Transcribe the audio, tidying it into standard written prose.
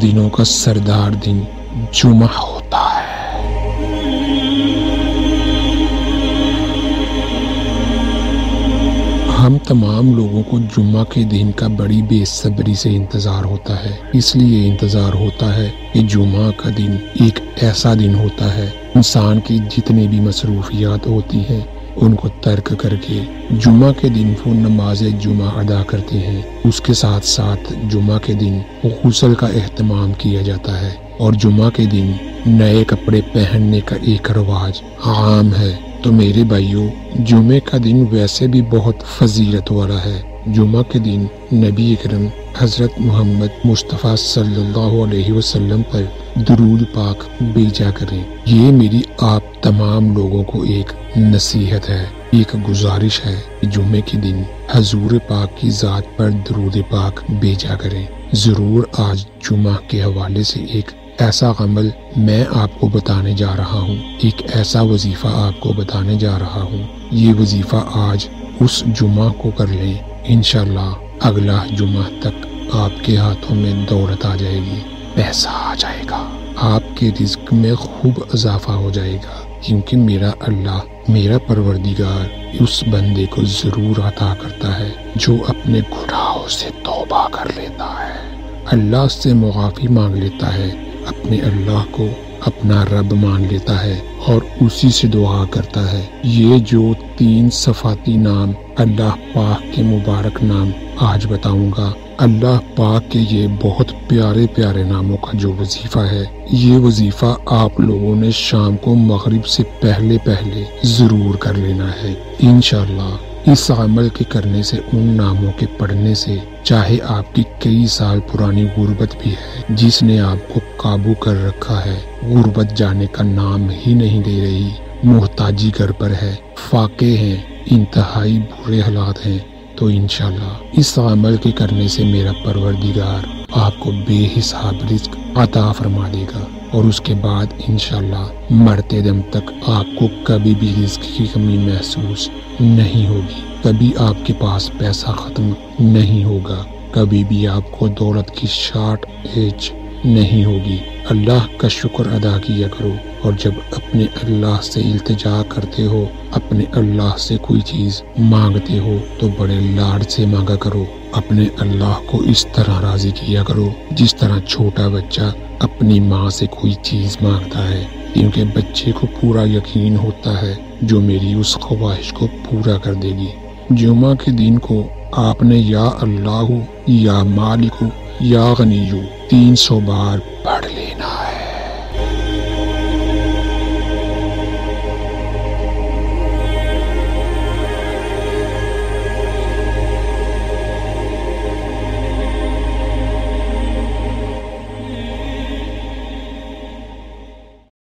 دنوں کا سردار دن جمعہ ہوتا ہے۔ ہم تمام لوگوں کو جمعہ کے دن کا بڑی بے صبری سے انتظار ہوتا ہے۔ اس لیے انتظار ہوتا ہے کہ جمعہ کا دن ایک ایسا دن ہوتا ہے انسان کی جتنی بھی مصروفیات ہوتی ہیں ان کو ترک کر کے جمعہ کے دن وہ نماز جمعہ ادا کرتے ہیں۔ اس کے ساتھ ساتھ جمعہ کے دن غسل کا اہتمام کیا جاتا ہے، اور جمعہ کے دن نئے کپڑے پہننے کا ایک رواج عام ہے۔ تو میرے بھائیوں، جمعے کا دن ویسے بھی بہت فضیلت والا ہے۔ جمعہ کے دن نبی اکرم حضرت محمد مصطفیٰ صلی اللہ علیہ وسلم پر درود پاک بھیجا کریں۔ یہ میری آپ تمام لوگوں کو ایک نصیحت ہے، ایک گزارش ہے کہ جمعے کے دن حضور پاک کی ذات پر درود پاک بھیجا کریں۔ ضرور آج جمعہ کے حوالے سے ایک ایسا عمل میں آپ کو بتانے جا رہا ہوں، ایک ایسا وظیفہ آپ کو بتانے جا رہا ہوں۔ یہ وظیفہ آج اس جمعہ کو کر لیں، انشاءاللہ اگلا جمعہ تک آپ کے ہاتھوں میں دولت آ جائے گی، پیسہ آ جائے گا، آپ کے رزق میں خوب اضافہ ہو جائے گا، کیونکہ میرا اللہ، میرا پروردگار اس بندے کو ضرور عطا کرتا ہے جو اپنے گناہوں سے توبہ کر لیتا ہے، اللہ سے معافی مانگ لیتا ہے، اپنے اللہ کو اپنا رب مان لیتا ہے اور اسی سے دعا کرتا ہے۔ یہ جو 3 صفاتی نام اللہ پاک کے مبارک نام آج بتاؤں گا، اللہ پاک کے یہ بہت پیارے پیارے ناموں کا جو وظیفہ ہے، یہ وظیفہ آپ لوگوں نے شام کو مغرب سے پہلے ضرور کر لینا ہے۔ انشاءاللہ اس عمل کے کرنے سے، ان ناموں کے پڑھنے سے، چاہے آپ کی کئی سال پرانی غربت بھی ہے جس نے آپ کو قابو کر رکھا ہے، غربت جانے کا نام ہی نہیں دے رہی، محتاجی گھر پر ہے، فاقے ہیں، انتہائی برے حالات ہیں، تو انشاءاللہ اس عمل کے کرنے سے میرا پروردگار آپ کو بے حساب رزق عطا فرما دے گا، اور اس کے بعد انشاءاللہ مرتے دم تک آپ کو کبھی بھی رزق کی کمی محسوس نہیں ہوگی، کبھی آپ کے پاس پیسہ ختم نہیں ہوگا، کبھی بھی آپ کو دولت کی شارٹ ایج نہیں ہوگی۔ اللہ کا شکر ادا کیا کرو، اور جب اپنے اللہ سے التجا کرتے ہو، اپنے اللہ سے کوئی چیز مانگتے ہو تو بڑے لاڈ سے مانگا کرو، اپنے اللہ کو اس طرح راضی کیا کرو جس طرح چھوٹا بچہ اپنی ماں سے کوئی چیز مانگتا ہے، کیونکہ بچے کو پورا یقین ہوتا ہے جو میری اس خواہش کو پورا کر دے گی۔ جمعہ کے دن کو آپ نے یا اللہ یا مالک یا غنی 300 بار پڑھ لینا ہے۔